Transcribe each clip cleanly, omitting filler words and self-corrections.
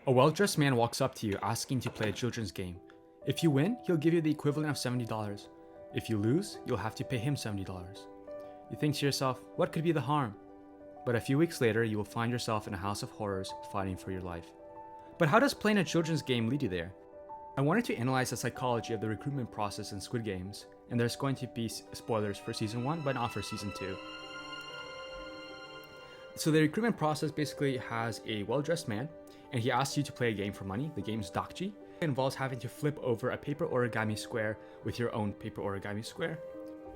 A well-dressed man walks up to you asking to play a children's game. If you win, he'll give you the equivalent of $70. If you lose, you'll have to pay him $70. You think to yourself, what could be the harm? But a few weeks later, you will find yourself in a house of horrors fighting for your life. But how does playing a children's game lead you there? I wanted to analyze the psychology of the recruitment process in Squid Games, and there's going to be spoilers for Season 1, but not for Season 2. So the recruitment process basically has a well-dressed man, and he asks you to play a game for money. The game is Gi-hun. It involves having to flip over a paper origami square with your own paper origami square.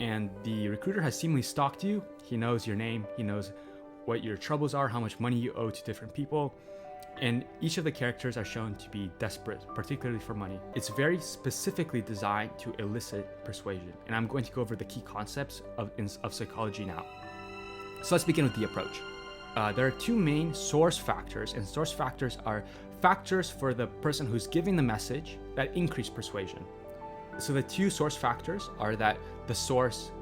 And the recruiter has seemingly stalked you. He knows your name, he knows what your troubles are, how much money you owe to different people. And each of the characters are shown to be desperate, particularly for money. It's very specifically designed to elicit persuasion. And I'm going to go over the key concepts of psychology now. So let's begin with the approach. There are two main source factors, and source factors are factors for the person who's giving the message that increase persuasion. So the two source factors are that the source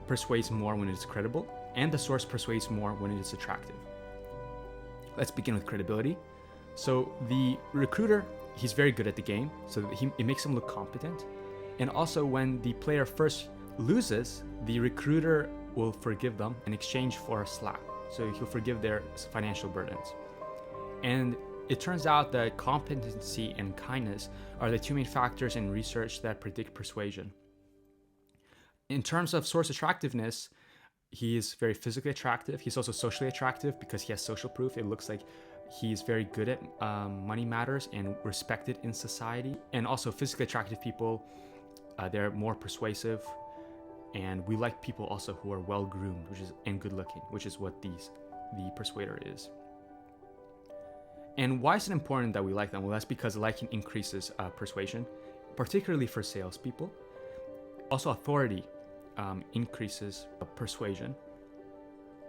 persuades more when it's credible, and the source persuades more when it is attractive. Let's begin with credibility. So the recruiter, he's very good at the game, so it makes him look competent. And also when the player first loses, the recruiter will forgive them in exchange for a slap. So he'll forgive their financial burdens. And it turns out that competency and kindness are the two main factors in research that predict persuasion. In terms of source attractiveness, he is very physically attractive. He's also socially attractive because he has social proof. It looks like he's very good at money matters and respected in society. And also physically attractive people, they're more persuasive. And we like people also who are well-groomed, and good-looking, which is what the persuader is. And why is it important that we like them? Well, that's because liking increases persuasion, particularly for salespeople. Also, authority increases persuasion.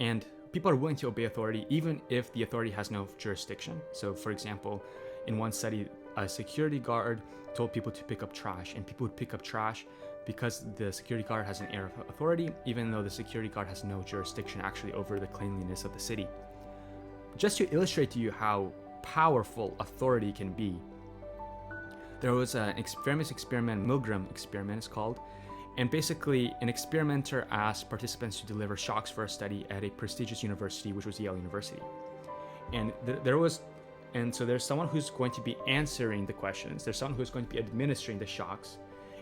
And people are willing to obey authority even if the authority has no jurisdiction. So, for example, in one study, a security guard told people to pick up trash, and people would pick up trash because the security guard has an air of authority, even though the security guard has no jurisdiction actually over the cleanliness of the city. Just to illustrate to you how powerful authority can be, there was an famous experiment, milgram experiment it's called, and basically an experimenter asked participants to deliver shocks for a study at a prestigious university, which was Yale University. And so there's someone who's going to be answering the questions, there's someone who's going to be administering the shocks,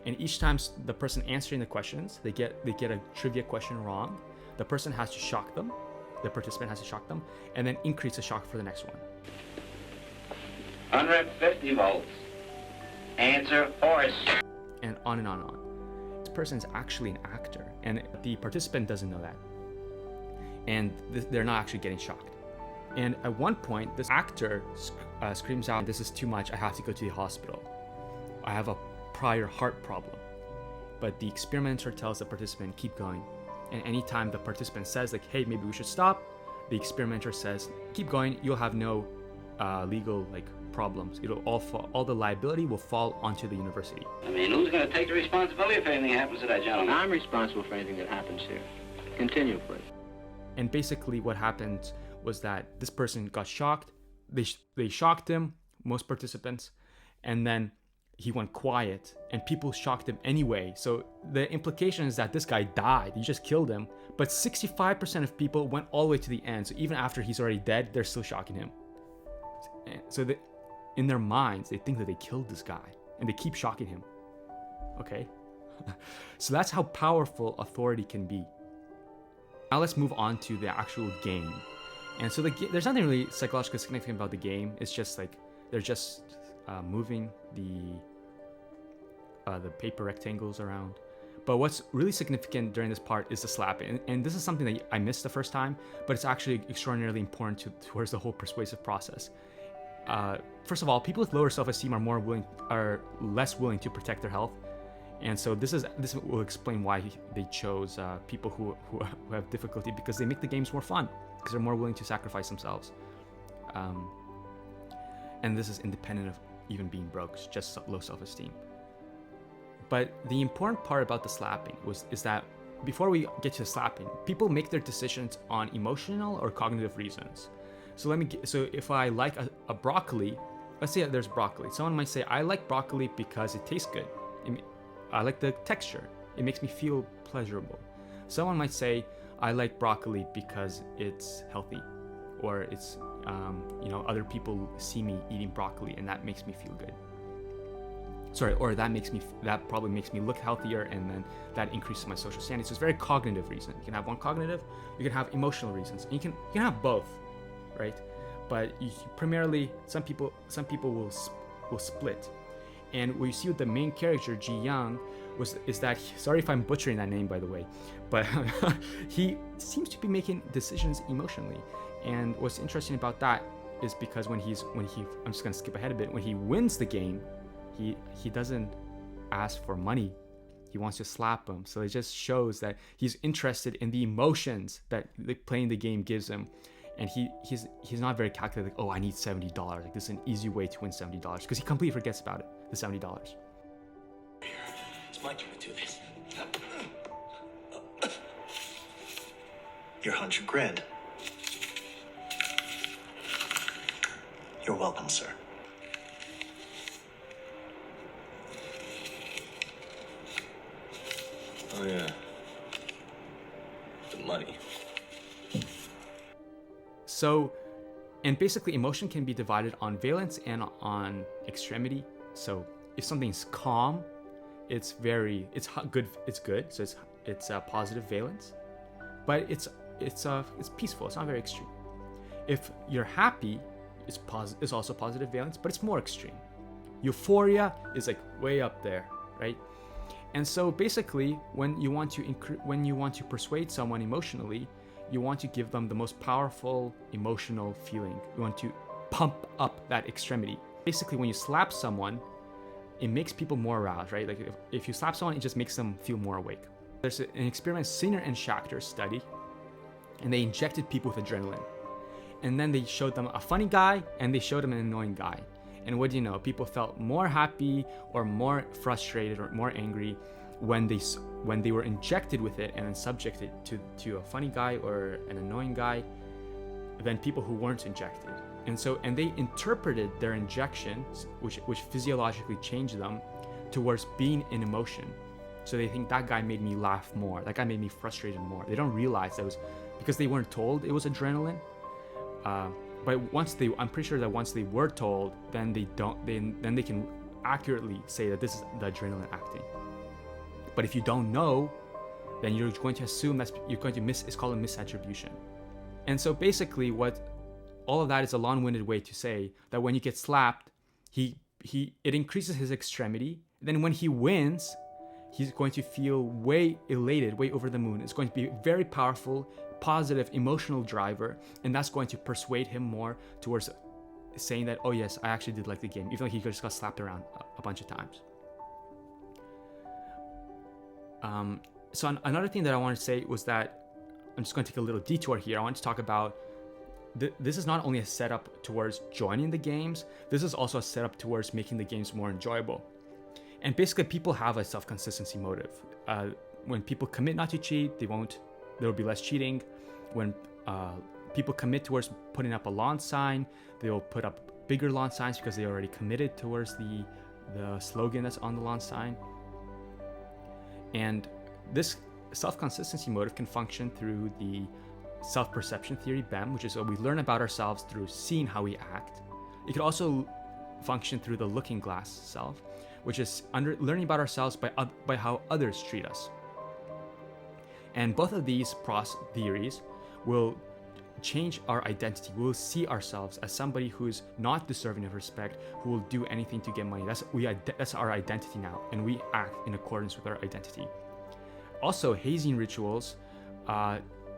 and each time the person answering the questions, they get a trivia question wrong, the person has to shock them, the participant has to shock them, and then increase the shock for the next one. 150 volts. Answer horse. And on and on and on. This person is actually an actor, and the participant doesn't know that. And they're not actually getting shocked. And at one point, this actor screams out, "This is too much, I have to go to the hospital. I have a prior heart problem." But the experimenter tells the participant, keep going. And anytime the participant says like, hey, maybe we should stop, the experimenter says, keep going, you'll have no legal problems. It'll all the liability will fall onto the university. I mean, who's going to take the responsibility if anything happens to that gentleman? I'm responsible for anything that happens here. Continue, please. And basically what happened was that this person got shocked. They shocked him, most participants, and then he went quiet, and people shocked him anyway. So the implication is that this guy died. You just killed him. But 65% of people went all the way to the end. So even after he's already dead, they're still shocking him. So in their minds, they think that they killed this guy, and they keep shocking him. Okay? So that's how powerful authority can be. Now let's move on to the actual game. And so there's nothing really psychologically significant about the game. It's just like they're just moving the paper rectangles around. But what's really significant during this part is the slapping. And this is something that I missed the first time, but it's actually extraordinarily important towards the whole persuasive process. First of all, people with lower self-esteem are less willing to protect their health. And so this will explain why they chose people who have difficulty, because they make the games more fun, because they're more willing to sacrifice themselves. And this is independent of even being broke, it's just low self-esteem. But the important part about the slapping is that before we get to the slapping, people make their decisions on emotional or cognitive reasons. So if I like a broccoli, let's say there's broccoli. Someone might say, I like broccoli because it tastes good. I like the texture. It makes me feel pleasurable. Someone might say, I like broccoli because it's healthy, or it's, other people see me eating broccoli and that makes me feel good. Or that probably makes me look healthier, and then that increases my social standing. So it's very cognitive reason. You can have one cognitive, you can have emotional reasons. And you can have both, right? But primarily, some people will split. And what you see with the main character, Gi-hun, is that, sorry if I'm butchering that name, by the way, but he seems to be making decisions emotionally. And what's interesting about that is because I'm just gonna skip ahead a bit, when he wins the game, he doesn't ask for money. He wants to slap him. So it just shows that he's interested in the emotions that playing the game gives him. And he's not very calculated, like, oh, I need $70. Like, this is an easy way to win $70, because he completely forgets about it, the $70. It's my turn to do this. Your 100 grand. You're welcome, sir. Oh, yeah. The money. So, and basically emotion can be divided on valence and on extremity. So if something's calm, it's good. So it's a positive valence, but it's peaceful. It's not very extreme. If you're happy, it's also positive valence, but it's more extreme. Euphoria is like way up there, right? And so basically, when you want to persuade someone emotionally, you want to give them the most powerful emotional feeling. You want to pump up that extremity. Basically, when you slap someone, it makes people more aroused, right? Like if you slap someone, it just makes them feel more awake. There's an experiment Singer and Schachter study, and they injected people with adrenaline. And then they showed them a funny guy, and they showed them an annoying guy. And what do you know? People felt more happy or more frustrated or more angry when they were injected with it and then subjected to a funny guy or an annoying guy than people who weren't injected. And they interpreted their injections, which physiologically changed them, towards being in emotion. So they think that guy made me laugh more, that guy made me frustrated more. They don't realize that was because they weren't told it was adrenaline. But I'm pretty sure that once they were told, then they can accurately say that this is the adrenaline acting. But if you don't know, then you're going to assume it's called a misattribution. And so basically all of that is a long-winded way to say that when you get slapped, it increases his extremity. Then when he wins, he's going to feel way elated, way over the moon. It's going to be very powerful, positive emotional driver, and that's going to persuade him more towards saying that, oh yes, I actually did like the game, even though he just got slapped around a bunch of times. So another thing that I wanted to say was that I'm just going to take a little detour here. I want to talk about this is not only a setup towards joining the games, this is also a setup towards making the games more enjoyable. And basically, people have a self-consistency motive. When people commit not to cheat, there will be less cheating. When people commit towards putting up a lawn sign, they will put up bigger lawn signs because they already committed towards the slogan that's on the lawn sign. And this self-consistency motive can function through the self-perception theory, BEM, which is what we learn about ourselves through seeing how we act. It could also function through the looking glass self, which is learning about ourselves by how others treat us. And both of these theories will change our identity. We'll see ourselves as somebody who's not deserving of respect, who will do anything to get money. That's our identity now, and we act in accordance with our identity. Also, hazing rituals,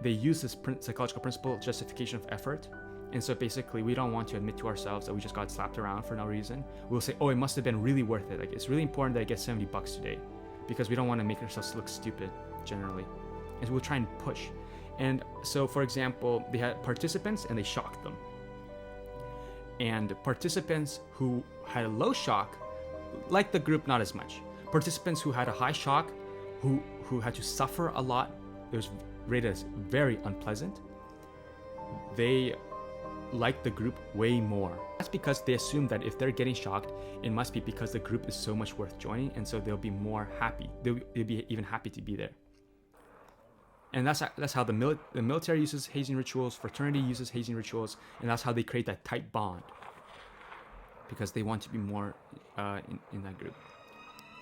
they use this psychological principle, justification of effort. And so basically, we don't want to admit to ourselves that we just got slapped around for no reason. We'll say, oh, it must have been really worth it. Like, it's really important that I get $70 today, because we don't want to make ourselves look stupid generally. And so we'll try and push. And so, for example, they had participants and they shocked them. And participants who had a low shock liked the group not as much. Participants who had a high shock, who had to suffer a lot, it was rated as very unpleasant. They like the group way more. That's because they assume that if they're getting shocked, it must be because the group is so much worth joining, and so they'll be more happy. They'll be even happy to be there. And that's how the military uses hazing rituals, fraternity uses hazing rituals, and that's how they create that tight bond, because they want to be more in that group.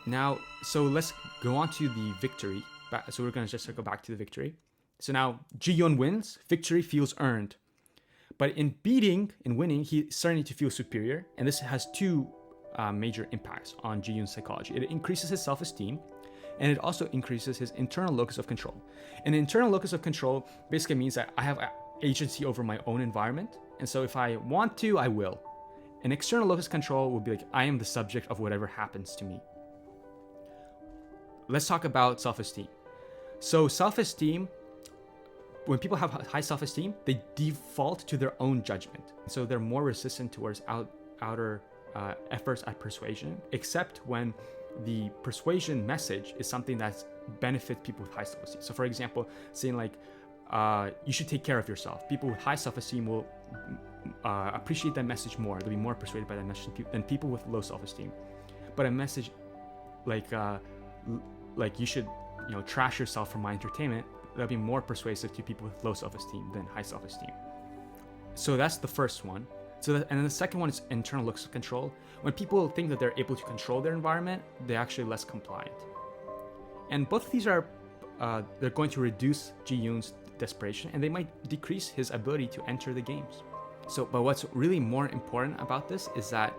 Now, so let's go on to the victory. So we're going to just circle back to the victory. So now Gi-hun wins. Victory feels earned. But in winning, he's starting to feel superior. And this has two major impacts on Gi-hun's psychology. It increases his self-esteem, and it also increases his internal locus of control. And the internal locus of control basically means that I have agency over my own environment. And so if I want to, I will. An external locus of control will be like, I am the subject of whatever happens to me. Let's talk about self-esteem. So self-esteem, when people have high self-esteem, they default to their own judgment. So they're more resistant towards outer efforts at persuasion, except when the persuasion message is something that benefits people with high self-esteem. So for example, saying like, you should take care of yourself. People with high self-esteem will appreciate that message more. They'll be more persuaded by that message than people with low self-esteem. But a message like you should, trash yourself for my entertainment, that'll be more persuasive to people with low self-esteem than high self-esteem. So that's the first one. And then the second one is internal locus of control. When people think that they're able to control their environment, they're actually less compliant. And both of these are, they're going to reduce Gi-hun's desperation, and they might decrease his ability to enter the games. But what's really more important about this is that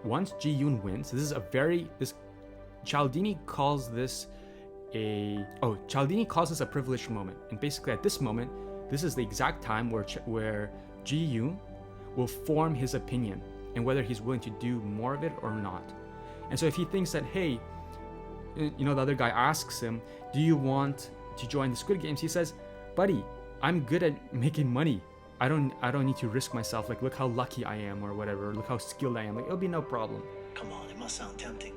once Gi-hun wins, Cialdini calls this a privileged moment. And basically at this moment, this is the exact time where Gi-hun will form his opinion and whether he's willing to do more of it or not. And so if he thinks that, hey, the other guy asks him, do you want to join the Squid Games? He says, buddy, I'm good at making money. I don't need to risk myself. Like, look how lucky I am or whatever. Look how skilled I am. Like, it'll be no problem. Come on, it must sound tempting.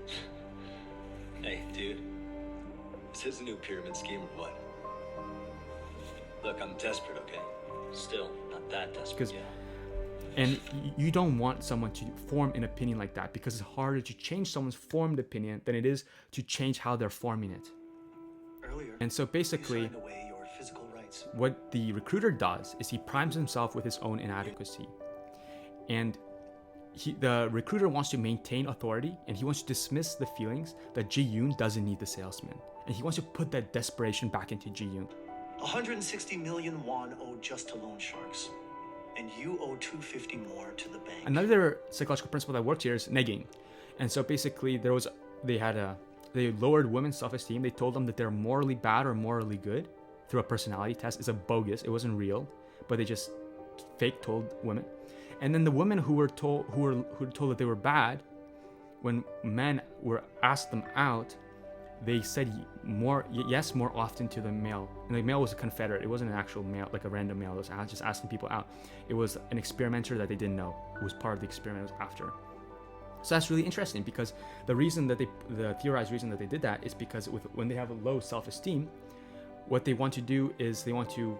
Hey, dude. Is this a new pyramid scheme or what? Look, I'm desperate, okay? Still, not that desperate yet. And you don't want someone to form an opinion like that, because it's harder to change someone's formed opinion than it is to change how they're forming it. Earlier, and so basically, you signed away your physical rights. What the recruiter does is he primes himself with his own inadequacy. And the recruiter wants to maintain authority, and he wants to dismiss the feelings that Gi-hun doesn't need the salesman. And he wants to put that desperation back into Gi-hun. 160 million won owed just to loan sharks. And you owe 250 more to the bank. Another psychological principle that worked here is negging. And so basically they lowered women's self-esteem. They told them that they're morally bad or morally good through a personality test. It's a bogus. It wasn't real, but they just fake told women. And then the women who were told that they were bad, when men were asked them out, they said yes more often to the male. And the male was a confederate. It wasn't an actual male, like a random male that was just asking people out. It was an experimenter that they didn't know, who was part of the experiment was after. So that's really interesting, because the theorized reason that they did that is because when they have a low self-esteem, what they want to do is they want to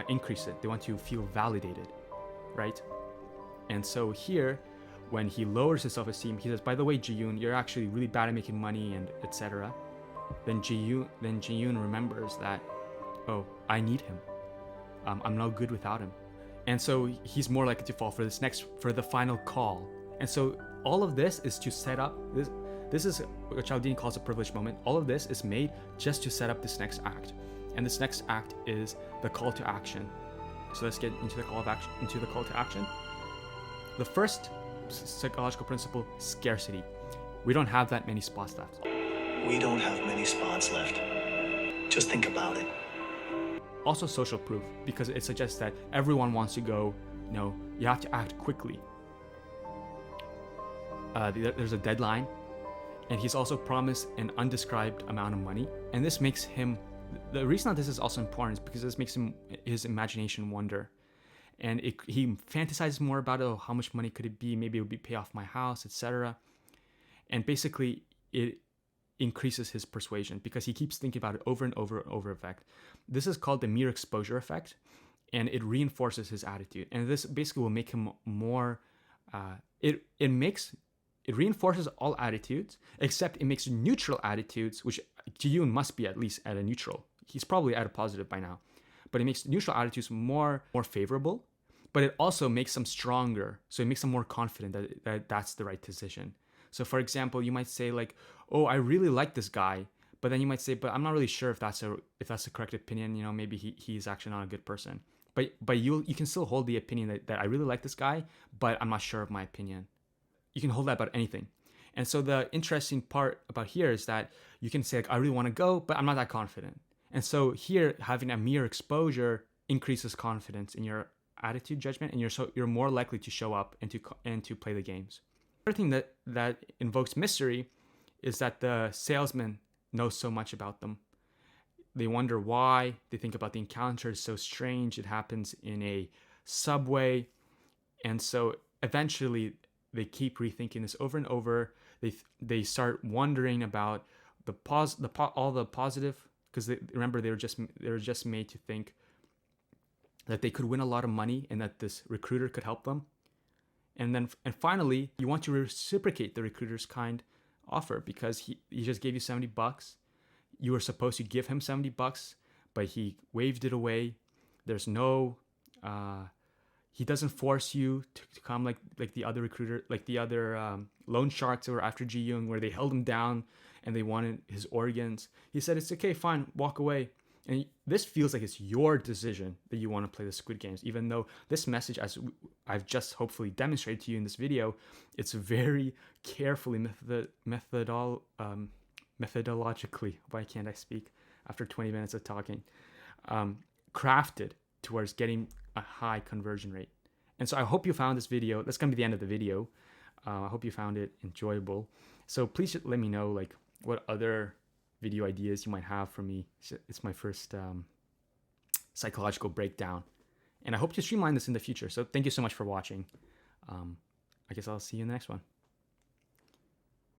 increase it. They want to feel validated, right? And so here, when he lowers his self-esteem, he says, by the way, Gi-hun, you're actually really bad at making money and etc. Then Gi-hun remembers that, oh, I need him. I'm no good without him. And so he's more likely to fall for the final call. And so all of this is to set up, this is what Cialdini calls a privileged moment. All of this is made just to set up this next act. And this next act is the call to action. So let's get into the call to action. The first psychological principle, scarcity. We don't have that many spots left. We don't have many spots left. Just think about it. Also social proof, because it suggests that everyone wants to go, you have to act quickly. There's a deadline, and he's also promised an undescribed amount of money. And this makes him, the reason that this is also important is because this makes his imagination wander. And he fantasizes more about, how much money could it be? Maybe it would be pay off my house, etc. And basically, it increases his persuasion because he keeps thinking about it over and over and over effect. This is called the mere exposure effect. and it reinforces his attitude. And this basically will make him more, it reinforces all attitudes, except it makes neutral attitudes, which Gi-hun must be at least at a neutral. He's probably at a positive by now. But it makes neutral attitudes more favorable, but it also makes them stronger. So it makes them more confident that that's the right decision. So for example, you might say like, oh, I really like this guy. But then you might say, but I'm not really sure if that's the correct opinion. You know, maybe he's actually not a good person. But you can still hold the opinion that I really like this guy, but I'm not sure of my opinion. You can hold that about anything. And so the interesting part about here is that you can say like, I really want to go, but I'm not that confident. And so here, having a mere exposure increases confidence in your attitude judgment, and you're more likely to show up and to play the games. The other thing that invokes mystery is that the salesman knows so much about them. They wonder why. They think about the encounter. It's so strange. It happens in a subway. And so eventually they keep rethinking this over and over. They start wondering about all the positive, because remember they were just made to think that they could win a lot of money and that this recruiter could help them. And finally, you want to reciprocate the recruiter's kind offer, because he just gave you $70. You were supposed to give him $70, but he waved it away. There's no he doesn't force you to come like the other recruiter, like the other loan sharks that were after Gi-hun, where they held him down and they wanted his organs. He said, it's okay, fine, walk away. And this feels like it's your decision that you want to play the Squid Games, even though this message, as I've just hopefully demonstrated to you in this video, it's very carefully methodologically, why can't I speak after 20 minutes of talking, crafted towards getting a high conversion rate. And so I hope you found this video. That's going to be the end of the video. I hope you found it enjoyable. So please let me know like what other video ideas you might have for me. It's my first psychological breakdown, and I hope to streamline this in the future. So thank you so much for watching. I guess I'll see you in the next one.